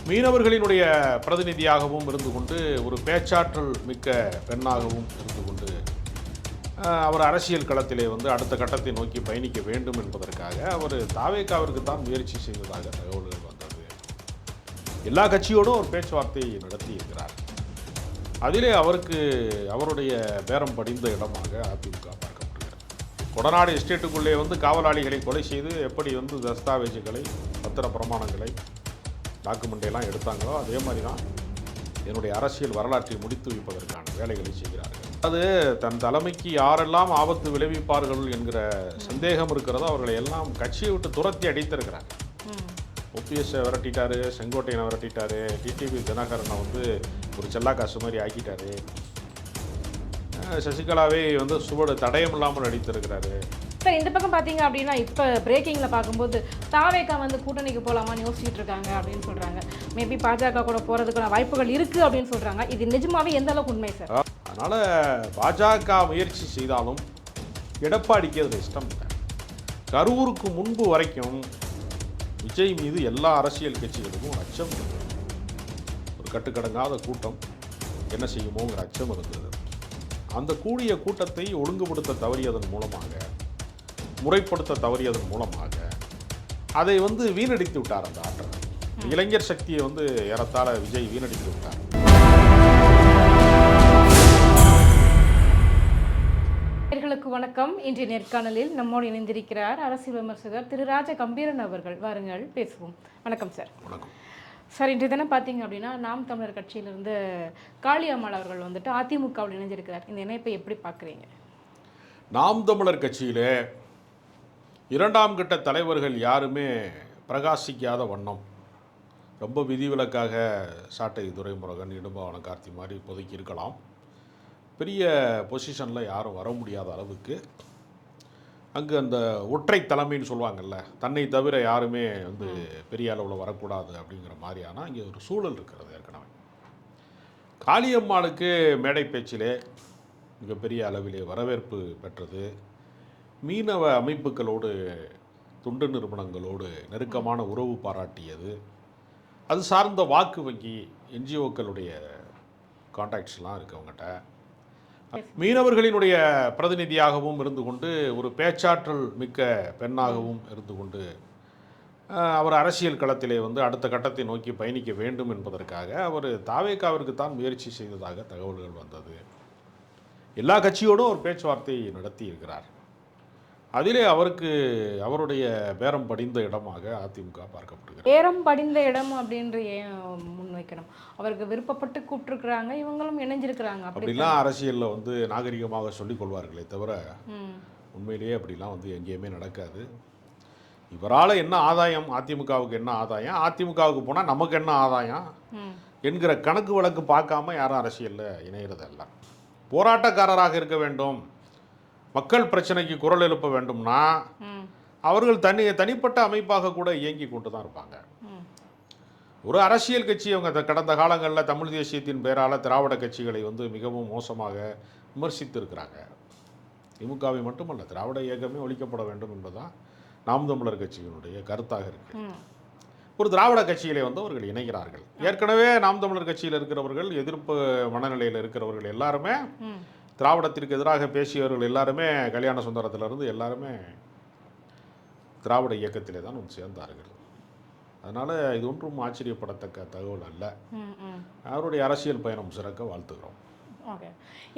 மீனவர்களினுடைய பிரதிநிதியாகவும் இருந்து கொண்டு ஒரு பேச்சாற்றல் மிக்க பெண்ணாகவும் இருந்து கொண்டு அவர் அரசியல் களத்திலே வந்து அடுத்த கட்டத்தை நோக்கி பயணிக்க வேண்டும் என்பதற்காக அவர் தாவேகாவிற்கு தான் முயற்சி செய்ததாக தகவல்கள் வந்தது. எல்லா கட்சியோடும் ஒரு பேச்சுவார்த்தை நடத்தி இருக்கிறார். அதிலே அவருடைய பேரம் படிந்த இடமாக அதிமுக பார்க்கப்படுகிறது. கொடநாடு எஸ்டேட்டுக்குள்ளே வந்து காவலாளிகளை கொலை செய்து எப்படி வந்து தஸ்தாவேஜுகளை பத்திர பிரமாணங்களை டாக்குமெண்டையெல்லாம் எடுத்தாங்களோ அதே மாதிரி தான் என்னுடைய அரசியல் வரலாற்றை முடித்து வைப்பதற்கான வேலைகளை செய்கிறார்கள். அது தன் தலைமைக்கு யாரெல்லாம் ஆபத்து விளைவிப்பார்கள் என்கிற சந்தேகம் இருக்கிறதோ அவர்களை எல்லாம் கட்சியை விட்டு துரத்தி அடித்திருக்கிறாங்க. ஓபிஎஸ்ஸை விரட்டிட்டாரு, செங்கோட்டையனை விரட்டிட்டாரு, டிடிவி தினகரனை வந்து ஒரு செல்லாக்காசு மாதிரி ஆக்கிட்டாரு, சசிகலாவை வந்து சுவடு தடயம் இல்லாமல் அடித்திருக்கிறாரு. சார், இந்த பக்கம் பார்த்தீங்க அப்படின்னா இப்போ பிரேக்கிங்கில் பார்க்கும்போது தாவேகா வந்து கூட்டணிக்கு போகலாமான்னு யோசிச்சுட்டு இருக்காங்க அப்படின்னு சொல்கிறாங்க. மேபி பாஜக கூட போகிறதுக்கான வாய்ப்புகள் இருக்குது அப்படின்னு சொல்கிறாங்க. இது நிஜமாவே எந்த அளவுக்கு உண்மை சார்? அதனால் பாஜக முயற்சி செய்தாலும் எடப்பாடிக்கு அதில் இஷ்டம் இல்லை. கரூருக்கு முன்பு வரைக்கும் விஜய் மீது எல்லா அரசியல் கட்சிகளுக்கும் அச்சம் இருந்தது. ஒரு கட்டுக்கடங்காத கூட்டம் என்ன செய்யுமோங்கிற அச்சம் இருந்தது. அந்த கூடிய கூட்டத்தை ஒழுங்குபடுத்த தவறியதன் மூலமாக, முறைப்படுத்த தவறியதன் மூலமாக அதை வந்து வீணடித்து விட்டார். அந்த ஆற்றல் இளைஞர் சக்தியை வந்து ஏறத்தாழ விஜய் வீணடித்து விட்டார். நேயர்களுக்கு வணக்கம். இன்றைய நேர்காணலில் நம்மோடு இணைந்திருக்கிறார் அரசியல் விமர்சகர் திரு ராஜ கம்பீரன் அவர்கள். வாருங்கள் பேசுவோம். வணக்கம் சார். வணக்கம் சார். இன்றைய தினம் பார்த்தீங்க அப்படின்னா நாம் தமிழர் கட்சியிலிருந்து காளியம்மாள் அவர்கள் வந்துட்டு அதிமுகவில் இணைஞ்சிருக்கிறார். இந்த இணைப்பை எப்படி பார்க்குறீங்க? நாம் தமிழர் கட்சியிலே இரண்டாம் கட்ட தலைவர்கள் யாருமே பிரகாசிக்காத வண்ணம் ரொம்ப விதிவிலக்காக சாட்டை துரைமுருகன், இடும்பாவனம் கார்த்தி மாதிரி இப்போதைக்கு இருக்கலாம். பெரிய பொசிஷனில் யாரும் வர முடியாத அளவுக்கு அங்கு அந்த ஒற்றை தலைமைன்னு சொல்லுவாங்கள்ல, தன்னை தவிர யாருமே வந்து பெரிய அளவில் வரக்கூடாது அப்படிங்கிற மாதிரியான அங்கே ஒரு சூழல் இருக்கிறது. ஏற்கனவே காளியம்மாளுக்கு மேடை பேச்சிலே மிகப்பெரிய அளவிலே வரவேற்பு பெற்றது. மீனவ அமைப்புகளோடு, தொண்டு நிறுவனங்களோடு நெருக்கமான உறவு பாராட்டியது. அது சார்ந்த வாக்கு வங்கி என்ஜிஓக்களுடைய கான்டாக்ட்ஸ்லாம் இருக்குது அவங்ககிட்ட. மீனவர்களினுடைய பிரதிநிதியாகவும் இருந்து கொண்டு ஒரு பேச்சாற்றல் மிக்க பெண்ணாகவும் இருந்து கொண்டு அவர் அரசியல் களத்திலே வந்து அடுத்த கட்டத்தை நோக்கி பயணிக்க வேண்டும் என்பதற்காக அவர் தாவேகாவிற்கு தான் முயற்சி செய்ததாக தகவல்கள் வந்தது. எல்லா கட்சியோடும் ஒரு பேச்சுவார்த்தை நடத்தி இருக்கிறார். அதிலே அவருடைய பேரம் படிந்த இடமாக அதிமுக பார்க்கப்படுகிறது. பேரம் படிந்த இடம் அப்படின்ற ஏன் முன்வைக்கணும்? அவருக்கு விருப்பப்பட்டு கூப்பிட்டுருக்குறாங்க, இவங்களும் இணைஞ்சிருக்கிறாங்க. அப்படிலாம் அரசியலில் வந்து நாகரிகமாக சொல்லிக் கொள்வார்களே தவிர உண்மையிலேயே அப்படிலாம் வந்து எங்கேயுமே நடக்காது. இவரால் என்ன ஆதாயம், அதிமுகவுக்கு என்ன ஆதாயம், அதிமுகவுக்கு போனால் நமக்கு என்ன ஆதாயம் என்கிற கணக்கு வழக்கு பார்க்காம யாரும் அரசியலில் இணைகிறதல்ல. போராட்டக்காரராக இருக்க வேண்டும், மக்கள் பிரச்சனைக்கு குரல் எழுப்ப வேண்டும்னா அவர்கள் தனிப்பட்ட அமைப்பாக கூட இயங்கி கொண்டு தான் இருப்பாங்க. ஒரு அரசியல் கட்சி அவங்க கடந்த காலங்களில் தமிழ் தேசியத்தின் பெயரால் திராவிட கட்சிகளை வந்து மிகவும் மோசமாக விமர்சித்து இருக்கிறாங்க. திமுகவை மட்டுமல்ல, திராவிட இயக்கமே ஒழிக்கப்பட வேண்டும் என்பதுதான் நாம் தமிழர் கட்சியினுடைய கருத்தாக இருக்கு. ஒரு திராவிட கட்சியிலே வந்து அவர்கள் இணைகிறார்கள். ஏற்கனவே நாம் தமிழர் கட்சியில் இருக்கிறவர்கள், எதிர்ப்பு மனநிலையில் இருக்கிறவர்கள் எல்லாருமே, திராவிடத்திற்கு எதிராக பேசியவர்கள் எல்லாருமே, கல்யாண சுந்தரத்திலிருந்து எல்லாருமே திராவிட இயக்கத்திலே தான் வந்து சேர்ந்தார்கள். அதனால் இது ஒன்றும் ஆச்சரியப்படத்தக்க தகவல் அல்ல. அவருடைய அரசியல் பயணம் சிறக்க வாழ்த்துக்கிறோம். ஓகே.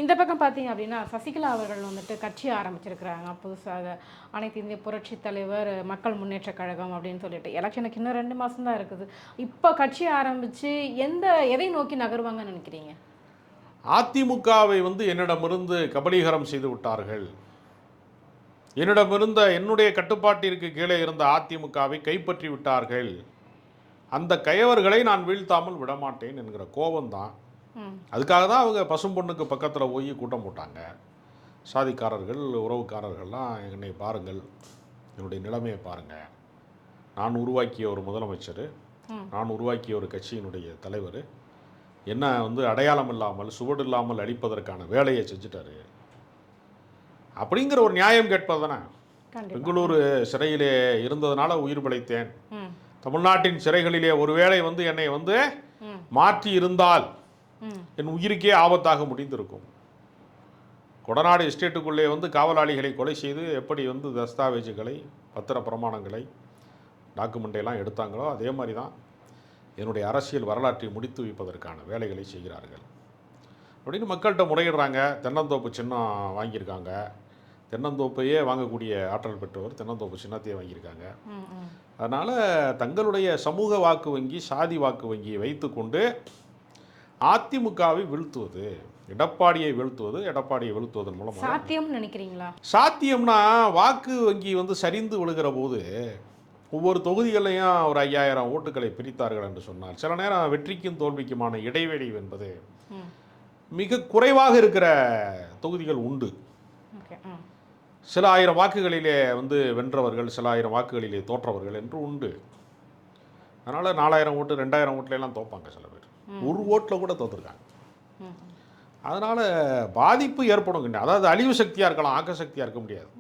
இந்த பக்கம் பார்த்தீங்க அப்படின்னா சசிகலா அவர்கள் வந்துட்டு கட்சி ஆரம்பிச்சிருக்கிறாங்க புதுசாக. அனைத்து இந்திய புரட்சி தலைவர் மக்கள் முன்னேற்ற கழகம் அப்படின்னு சொல்லிட்டு எலெக்ஷனுக்கு இன்னும் 2 மாதம் தான் இருக்குது. இப்போ கட்சி ஆரம்பித்து எதை நோக்கி நகருவாங்கன்னு நினைக்கிறீங்க? அதிமுகவை வந்து என்னிடமிருந்து கபலீகரம் செய்து விட்டார்கள், என்னுடைய கட்டுப்பாட்டிற்கு கீழே இருந்த அதிமுகவை கைப்பற்றி விட்டார்கள், அந்த கயவர்களை நான் வீழ்த்தாமல் விடமாட்டேன் என்கிற கோபம்தான். அதுக்காக தான் அவங்க பசும்பொண்ணுக்கு பக்கத்தில் போய் கூட்டம் போட்டாங்க. சாதிக்காரர்கள், உறவுக்காரர்கள்லாம் என்னை பாருங்கள், என்னுடைய நிலைமையை பாருங்கள், நான் உருவாக்கிய ஒரு முதலமைச்சர், நான் உருவாக்கிய ஒரு கட்சியினுடைய தலைவர் என்ன வந்து அடையாளம் இல்லாமல், சுவடு இல்லாமல் அழிப்பதற்கான வேலையை செஞ்சுட்டாரு அப்படிங்கிற ஒரு நியாயம் கேட்பது தானே. பெங்களூரு சிறையிலே இருந்ததுனால உயிர் பிழைத்தேன், தமிழ்நாட்டின் சிறைகளிலே ஒருவேளை வந்து என்னை வந்து மாற்றி இருந்தால் என் உயிருக்கே ஆபத்தாக முடிந்திருக்கும். கொடநாடு எஸ்டேட்டுக்குள்ளே வந்து காவலாளிகளை கொலை செய்து எப்படி வந்து தஸ்தாவேஜுகளை, பத்திர பிரமாணங்களை, டாக்குமெண்டையெல்லாம் எடுத்தாங்களோ அதே மாதிரி தான் என்னுடைய அரசியல் வரலாற்றை முடித்து வைப்பதற்கான வேலைகளை செய்கிறார்கள் அப்படின்னு மக்கள்கிட்ட முறையிடுறாங்க. தென்னந்தோப்பு சின்னம் வாங்கியிருக்காங்க. தென்னந்தோப்பையே வாங்கக்கூடிய ஆற்றல் பெற்றவர் தென்னந்தோப்பு சின்னத்தையே வாங்கியிருக்காங்க. அதனால் தங்களுடைய சமூக வாக்கு வங்கி, சாதி வாக்கு வங்கியை வைத்துக்கொண்டு அதிமுகவை வீழ்த்துவது, எடப்பாடியை வீழ்த்துவதன் மூலமாக சாத்தியம்னு நினைக்கிறீங்களா? சாத்தியம்னா வாக்கு வங்கி வந்து சரிந்து விழுகிற போது ஒவ்வொரு தொகுதிகளையும் ஒரு 5000 ஓட்டுகளை பிரித்தார்கள் என்று சொன்னால் சில நேரம் வெற்றிக்கும் தோல்விக்குமான இடைவெளி என்பது மிக குறைவாக இருக்கிற தொகுதிகள் உண்டு. சில 1000 வாக்குகளிலே வந்து வென்றவர்கள், சில 1000 வாக்குகளிலே தோற்றவர்கள் என்று உண்டு. அதனால் 4000 ஓட்டு 2000 ஓட்டுலாம் தோப்பாங்க சில பேர், ஒரு ஓட்டில் கூட தோற்றுருக்காங்க. அதனால் பாதிப்பு ஏற்படும். அதாவது அழிவு சக்தியாக இருக்கலாம், ஆக்க சக்தியாக இருக்க முடியாது.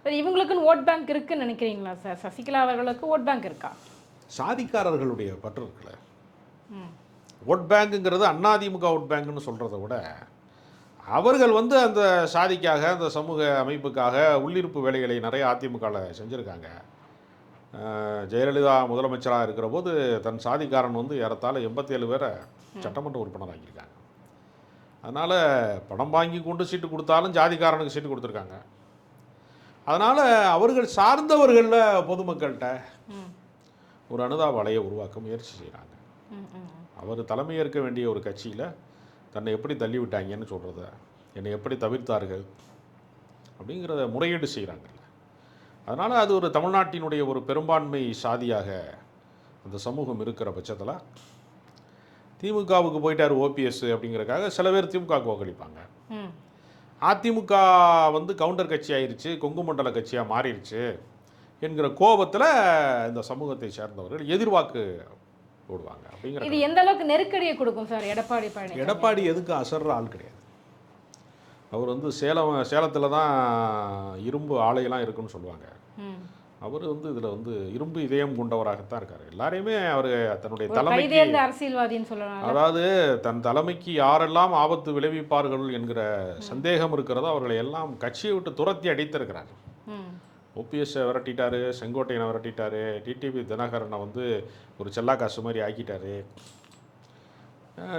இவங்களுக்குன்னு ஓட் பேங்க் இருக்குன்னு நினைக்கிறீங்களா சார்? சசிகலா அவர்களுக்கு ஓட் பேங்க் இருக்கா? சாதிக்காரர்களுடைய பற்று இருக்குல்ல. ஓட் பேங்குங்கிறது அதிமுக ஓட் பேங்குன்னு சொல்கிறத விட அவர்கள் வந்து அந்த சாதிக்காக, அந்த சமூக அமைப்புக்காக உள்ளிருப்பு வேலைகளை நிறைய அதிமுகவில் செஞ்சுருக்காங்க. ஜெயலலிதா முதலமைச்சராக இருக்கிற போது தன் சாதிக்காரன் வந்து ஏறத்தாழ 87 பேரை சட்டமன்ற உறுப்பினர் ஆகியிருக்காங்க. அதனால் பணம் வாங்கி கொண்டு சீட்டு கொடுத்தாலும் ஜாதிக்காரனுக்கு சீட்டு கொடுத்துருக்காங்க. அதனால் அவர்கள் சார்ந்தவர்களில் பொதுமக்கள்கிட்ட ஒரு அனுதாப அலையை உருவாக்க முயற்சி செய்கிறாங்க. அவர் தலைமையேற்க வேண்டிய ஒரு கட்சியில் தன்னை எப்படி தள்ளிவிட்டாங்கன்னு சொல்கிறத, என்னை எப்படி தவிர்த்தார்கள் அப்படிங்கிறத முறையீடு செய்கிறாங்கல்ல. அதனால் அது ஒரு தமிழ்நாட்டினுடைய ஒரு பெரும்பான்மை சாதியாக அந்த சமூகம் இருக்கிற பட்சத்தில் திமுகவுக்கு போயிட்டார் ஓபிஎஸ் அப்படிங்கிறக்காக சில பேர் திமுகவுக்கு வாக்களிப்பாங்க. அதிமுக வந்து கவுண்டர் கட்சி ஆயிடுச்சு, கொங்கு மண்டல கட்சியாக மாறிடுச்சு என்கிற கோபத்தில் இந்த சமூகத்தை சேர்ந்தவர்கள் எதிர்வாக்கு போடுவாங்க. அப்படிங்கிற இது எந்த அளவுக்கு நெருக்கடியை கொடுக்கும் சார் எடப்பாடி பழனிசாமி? எடப்பாடி எதுக்கு அசர்ற ஆள் கிடையாது. அவர் வந்து சேலத்தில் தான் இரும்பு ஆலையெல்லாம் இருக்குன்னு சொல்லுவாங்க. அவர் வந்து இதில் வந்து இரும்பு இதயம் கொண்டவராகத்தான் இருக்கார். எல்லாரையுமே அவர் தன்னுடைய தலைமைக்கு அரசியல்வாதின்னு சொல்லலாம். அதாவது தன் தலைமைக்கு யாரெல்லாம் ஆபத்து விளைவிப்பார்கள் என்கிற சந்தேகம் இருக்கிறதோ அவர்களை எல்லாம் கட்சியை விட்டு துரத்தி அடித்திருக்கிறார். ஓபிஎஸ்ஸை விரட்டிட்டாரு, செங்கோட்டையனை விரட்டிட்டாரு, டிடிவி தினகரனை வந்து ஒரு செல்லா காசு மாதிரி ஆக்கிட்டாரு,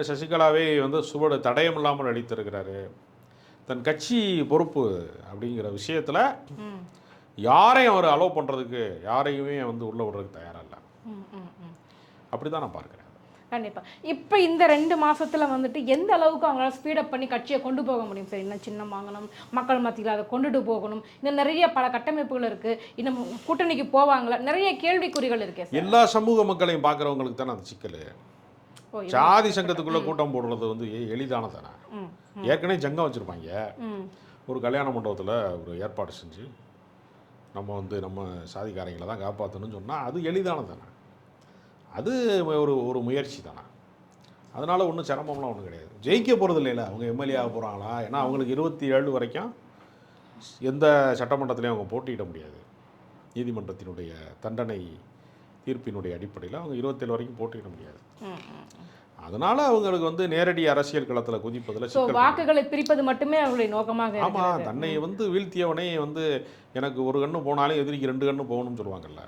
சசிகலாவை வந்து சுவடு தடயம் இல்லாமல் அடித்திருக்கிறாரு. தன் கட்சி பொறுப்பு அப்படிங்கிற விஷயத்தில் யாரையும் அவர் அலோவ் பண்ணுறதுக்கு, யாரையுமே வந்து உள்ளே விடுறதுக்கு தயாராக இல்லை. அப்படி தான் நான் பார்க்குறேன். கண்டிப்பாக. இப்போ இந்த 2 மாதத்தில் வந்துட்டு எந்த அளவுக்கு அவங்களால ஸ்பீடப் பண்ணி கட்சியை கொண்டு போக முடியும் சார்? இன்னும் சின்னம் வாங்கணும், மக்கள் மத்தியில் அதை கொண்டுட்டு போகணும், இன்னும் நிறைய பல கட்டமைப்புகள் இருக்குது, இன்னும் கூட்டணிக்கு போவாங்களா, நிறைய கேள்விக்குறிகள் இருக்கு. எல்லா சமூக மக்களையும் பார்க்குறவங்களுக்கு தானே அந்த சிக்கல். சாதி சங்கத்துக்குள்ளே கூட்டம் போடுறது வந்து எளிதானதானே. ஏற்கனவே சங்கம் வச்சுருப்பாங்க. ஒரு கல்யாண மண்டபத்தில் ஒரு ஏற்பாடு செஞ்சு நம்ம வந்து நம்ம சாதிக்காரங்களை தான் காப்பாற்றணும்னு சொன்னால் அது எளிதானதானே. அது ஒரு முயற்சி தானே. அதனால் ஒன்றும் சிரமம்லாம் ஒன்றும் கிடையாது. ஜெயிக்க போகிறது இல்லைல்ல, அவங்க எம்எல்ஏ ஆக போகிறாங்களா? ஏன்னா அவங்களுக்கு 27 வரைக்கும் எந்த சட்டமன்றத்திலையும் அவங்க போட்டியிட முடியாது. நீதிமன்றத்தினுடைய தண்டனை தீர்ப்பினுடைய அடிப்படையில் அவங்க 27 வரைக்கும் போட்டியிட முடியாது. அதனால் அவங்களுக்கு வந்து நேரடி அரசியல் களத்தில் குதிப்பதில் வாக்குகளை பிரிப்பது மட்டுமே அவங்களுடைய நோக்கமாக. ஆமாம், தன்னை வந்து வீழ்த்தியவனே வந்து எனக்கு ஒரு கண்ணு போனாலும் எதிரிக்கு 2 கண்ணு போகணும்னு சொல்லுவாங்கல்ல,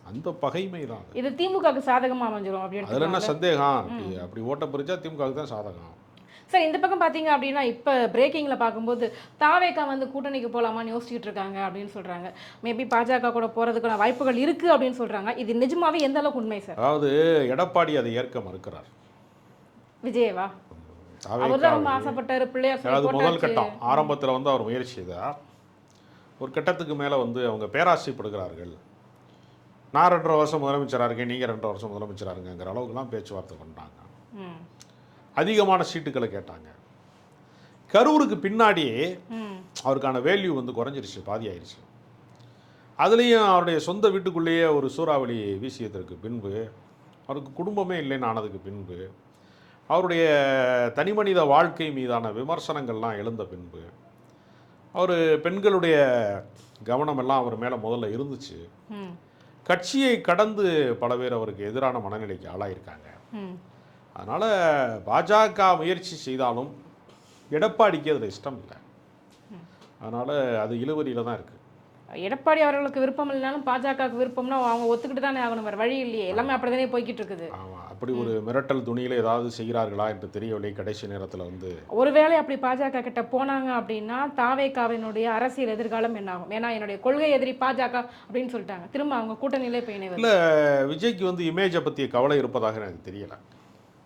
அந்த பகைமை தான். இது திமுகவுக்கு சாதகமாக அமைஞ்சிடும் அப்படின்னு அதில் என்ன சந்தேகம்? அப்படி ஓட்ட பிரிச்சா திமுகவுக்கு தான் சாதகம். சார் இந்த பக்கம் பார்த்தீங்க அப்படின்னா இப்போ பிரேக்கிங்கில் பார்க்கும்போது தாவேக்கா வந்து கூட்டணிக்கு போகலாமான்னு யோசிச்சுட்டு இருக்காங்க அப்படின்னு சொல்கிறாங்க. மேபி பாஜக கூட போகிறதுக்கான வாய்ப்புகள் இருக்குது அப்படின்னு சொல்கிறாங்க. இது நிஜமாவே எந்த அளவுக்கு உண்மை சார்? அதாவது எடப்பாடி அதை ஏற்க மறுக்கிறார். விஜயவா அவர் தான் ரொம்ப ஆசைப்பட்டார் பிள்ளையார். அது முதல் கட்டம். ஆரம்பத்தில் வந்து அவர் முயற்சி செய்தார். ஒரு கட்டத்துக்கு மேலே வந்து அவங்க பேராசைப்படுகிறார்கள். நான் 2.5 வருஷம் முதலமைச்சராக இருக்கேன், நீங்கள் 2 வருஷம் முதலமைச்சராக இருங்கிற அளவுக்குலாம் பேச்சுவார்த்தை பண்ணாங்க. அதிகமான சீட்டுக்களை கேட்டாங்க. கரூருக்கு பின்னாடியே அவருக்கான வேல்யூ வந்து குறைஞ்சிருச்சு, பாதி ஆயிடுச்சு. அதுலேயும் அவருடைய சொந்த வீட்டுக்குள்ளேயே ஒரு சூறாவளி வீசியதற்கு பின்பு, அவருக்கு குடும்பமே இல்லைன்னு ஆனதுக்கு பின்பு, அவருடைய தனிமனித வாழ்க்கை மீதான விமர்சனங்கள்லாம் எழுந்த பின்பு, அவர் பெண்களுடைய கவனமெல்லாம் அவர் மேலே முதல்ல இருந்துச்சு. கட்சியை கடந்து பல பேர் அவருக்கு எதிரான மனநிலைக்கு ஆளாயிருக்காங்க. ம். அதனால் பாஜக முயற்சி செய்தாலும் எடப்பாடிக்கு அதில் இஷ்டம் இல்லை. அதனால் அது இழுவரியில் தான் இருக்குது. எடப்பாடி அவர்களுக்கு விருப்பம் இல்லைனாலும் பாஜகவுக்கு விருப்பம்னா அவங்க ஒத்துக்கிட்டு தானே ஆகணும், வேறு வழி இல்லையே. எல்லாமே அப்படி தானே போய்கிட்டு இருக்குது. ஆமாம், அப்படி ஒரு மிரட்டல் துணியில் ஏதாவது செய்கிறார்களா என்று தெரியவில்லை. கடைசி நேரத்தில் வந்து ஒருவேளை அப்படி பாஜக கிட்ட போனாங்க அப்படின்னா தாவேகாவினுடைய அரசியல் எதிர்காலம் என்ன ஆகும்? ஏன்னா என்னுடைய கொள்கை எதிரி பாஜக அப்படின்னு சொல்லிட்டாங்க. திரும்ப அவங்க கூட்டணியிலே போய் இணைவது. இல்லை, விஜய்க்கு வந்து இமேஜை பற்றிய கவலை இருப்பதாக எனக்கு தெரியலை.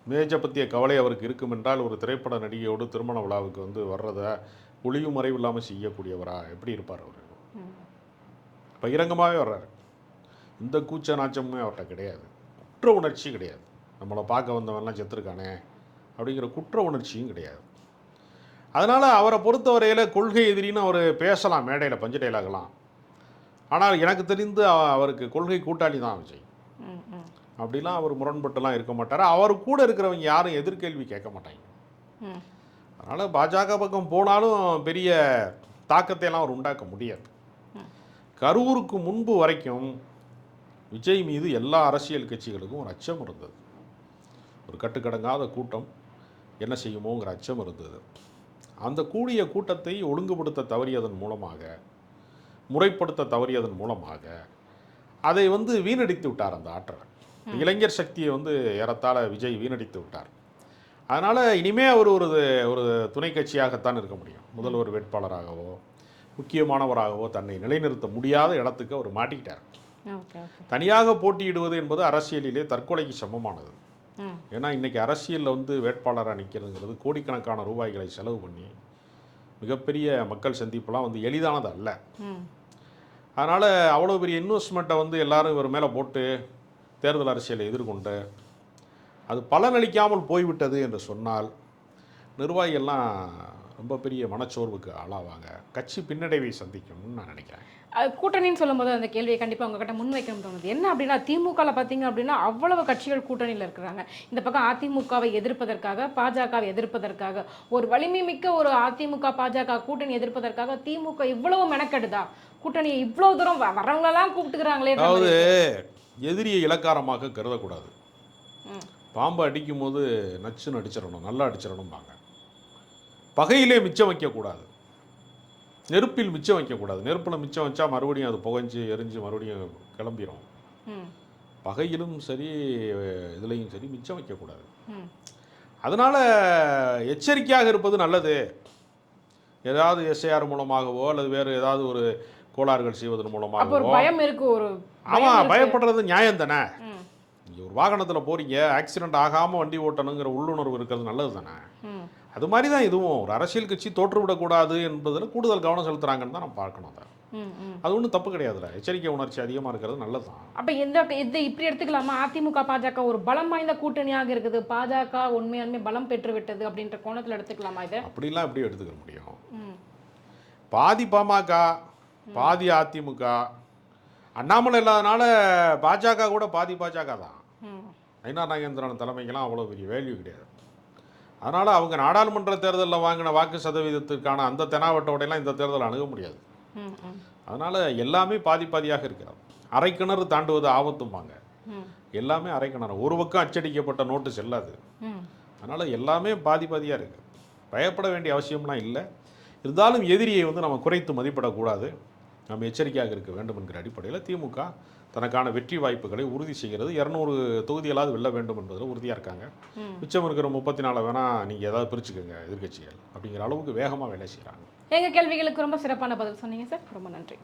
இமேஜை பற்றிய கவலை அவருக்கு இருக்கும் என்றால் ஒரு திரைப்பட நடிகையோடு திருமண விழாவுக்கு வந்து வர்றதை ஒளிவு மறைவு இல்லாமல் செய்யக்கூடியவரா எப்படி இருப்பார் அவர்? பகிரங்கமாகவே வர்றாரு. இந்த கூச்ச நாச்சமுமே அவர்கிட்ட கிடையாது. குற்ற உணர்ச்சி கிடையாது. நம்மளை பார்க்க வந்தவன்லாம் செத்துருக்கானே அப்படிங்கிற குற்ற உணர்ச்சியும் கிடையாது. அதனால் அவரை பொறுத்தவரையில் கொள்கை எதிரின்னு அவர் பேசலாம் மேடையில், பஞ்சு டைலாகலாம். ஆனால் எனக்கு தெரிந்து அவருக்கு கொள்கை கூட்டாளி தான் விஜய். அப்படிலாம் அவர் முரண்பட்டுலாம் இருக்க மாட்டார். அவர் கூட இருக்கிறவங்க யாரும் எதிர்கேள்வி கேட்க மாட்டாங்க. அதனால் பாஜக பக்கம் போனாலும் பெரிய தாக்கத்தை எல்லாம் அவர் உண்டாக்க முடியாது. கரூருக்கு முன்பு வரைக்கும் விஜய் மீது எல்லா அரசியல் கட்சிகளுக்கும் ஒரு அச்சம் இருந்தது. ஒரு கட்டுக்கடங்காத கூட்டம் என்ன செய்யுமோங்கிற அச்சம் இருந்தது. அந்த கூடிய கூட்டத்தை ஒழுங்குபடுத்த தவறியதன் மூலமாக, முறைப்படுத்த தவறியதன் மூலமாக அதை வந்து வீணடித்து விட்டார். அந்த ஆற்றலை, இளைஞர் சக்தியை வந்து ஏறத்தாழ விஜய் வீணடித்து விட்டார். அதனால் இனிமே அவர் ஒரு துணை கட்சியாகத்தான் இருக்க முடியும். முதல்வர் வேட்பாளராகவோ முக்கியமானவராகவோ தன்னை நிலைநிறுத்த முடியாத இடத்துக்கு அவர் மாட்டிக்கிட்டார். தனியாக போட்டியிடுவது என்பது அரசியலிலே தற்கொலைக்கு சமமானது. ஏன்னா இன்றைக்கி அரசியலில் வந்து வேட்பாளராக நிற்கிறதுங்கிறது கோடிக்கணக்கான ரூபாய்களை செலவு பண்ணி மிகப்பெரிய மக்கள் சந்திப்புலாம் வந்து எளிதானது அல்ல. அதனால் அவ்வளோ பெரிய இன்வெஸ்ட்மெண்ட்டை வந்து எல்லாரும் இவர் மேலே போட்டு தேர்தல் அரசியலை எதிர்கொண்டு அது பலனளிக்காமல் போய்விட்டது என்று சொன்னால் நிர்வாகிகள்லாம் ரொம்ப பெரிய மனச்சோர்வுக்கு ஆளாவாங்க. கட்சி பின்னடைவை சந்திக்கும்னு நான் நினைக்கிறேன். கூட்டணின்னு சொல்லும்போது அந்த கேள்வியை கண்டிப்பாக உங்ககிட்ட முன்வைக்கணும் தோணுது. என்ன அப்படின்னா திமுகவில் பார்த்தீங்க அப்படின்னா அவ்வளவு கட்சிகள் கூட்டணியில் இருக்கிறாங்க. இந்த பக்கம் அதிமுகவை எதிர்ப்பதற்காக, பாஜகவை எதிர்ப்பதற்காக, ஒரு வலிமை மிக்க ஒரு அதிமுக பாஜக கூட்டணி எதிர்ப்பதற்காக திமுக இவ்வளவு மெனக்கெடுதா? கூட்டணியை இவ்வளோ தூரம் வரவங்களெல்லாம் கூப்பிட்டுக்கிறாங்களே. அதாவது எதிரியை இலக்காரமாக கருதக்கூடாது. பாம்பு அடிக்கும் போது நச்சுன்னு அடிச்சிடணும், நல்லா அடிச்சிடணும்பாங்க. பகையிலே மிச்சம் வைக்கக்கூடாது, நெருப்பில் மிச்சம் வைக்கக்கூடாது. நெருப்பில் மிச்சம் வச்சா மறுபடியும் அது புகைஞ்சு எரிஞ்சு மறுபடியும் கிளம்பிடும். பகையிலும் சரி இதுலேயும் சரி மிச்சம் வைக்கக்கூடாது. அதனால் எச்சரிக்கையாக இருப்பது நல்லது. ஏதாவது எஸ்ஐஆர் மூலமாகவோ அல்லது வேறு ஏதாவது ஒரு கோளாறுகள் செய்வதன் மூலமாகவோ பயம் இருக்கு. ஒரு ஆமாம், பயப்படுறது நியாயம் தானே. நீங்கள் ஒரு வாகனத்தில் போகிறீங்க, ஆக்சிடென்ட் ஆகாமல் வண்டி ஓட்டணுங்கிற உள்ளுணர்வு இருக்கிறது நல்லது தானே. அது மாதிரி தான் இதுவும் ஒரு அரசியல் கட்சி தோற்றுவிடக்கூடாது என்பதில் கூடுதல் கவனம் செலுத்துகிறாங்கன்னு தான் நம்ம பார்க்கணும். அதை அது ஒன்றும் தப்பு கிடையாதுல்ல. எச்சரிக்கை உணர்ச்சி அதிகமாக இருக்கிறது நல்லது தான். அப்போ இது இப்படி எடுத்துக்கலாமா? அதிமுக பாஜக ஒரு பலம் வாய்ந்த கூட்டணியாக இருக்குது, பாஜக உண்மையாலுமே பலம் பெற்று விட்டது அப்படின்ற கோணத்தில் எடுத்துக்கலாமா இதை? அப்படிலாம் எப்படி எடுத்துக்க முடியும்? பாதி பாமக பாதி அதிமுக, அண்ணாமலை இல்லாதனால பாஜக கூட பாதி பாஜக தான். ஐநா நாகேந்திரன் தலைமைக்கெல்லாம் அவ்வளோ பெரிய வேல்யூ கிடையாது. அதனால் அவங்க நாடாளுமன்ற தேர்தலில் வாங்கின வாக்கு சதவீதத்திற்கான அந்த தெனாவட்டோடையெல்லாம் இந்த தேர்தல் அணுக முடியாது. அதனால் எல்லாமே பாதி பாதியாக இருக்கிறது. அரை கிணறு தாண்டுவது ஆபத்தும்பாங்க. எல்லாமே அரை கிணறு. ஒரு பக்கம் அச்சடிக்கப்பட்ட நோட்டு செல்லாது. அதனால் எல்லாமே பாதி பாதியாக இருக்குது. பயப்பட வேண்டிய அவசியம்லாம் இல்லை. இருந்தாலும் எதிரியை வந்து நம்ம குறைத்து மதிப்பிடக்கூடாது. நம்ம எச்சரிக்கையாக இருக்க வேண்டும் என்கிற அடிப்படையில் திமுக தனக்கான வெற்றி வாய்ப்புகளை உறுதி செய்கிறது. 200 தொகுதிகளாவது வெல்ல வேண்டும் என்பதில் உறுதியாக இருக்காங்க. மிச்சம் இருக்கிற 34 வேணால் நீங்கள் ஏதாவது பிரிச்சுக்கோங்க எதிர்கட்சிகள் அப்படிங்கிற அளவுக்கு வேகமாக வேலை செய்கிறாங்க. எங்கள் கேள்விகளுக்கு ரொம்ப சிறப்பான பதில் சொன்னீங்க சார். ரொம்ப நன்றி.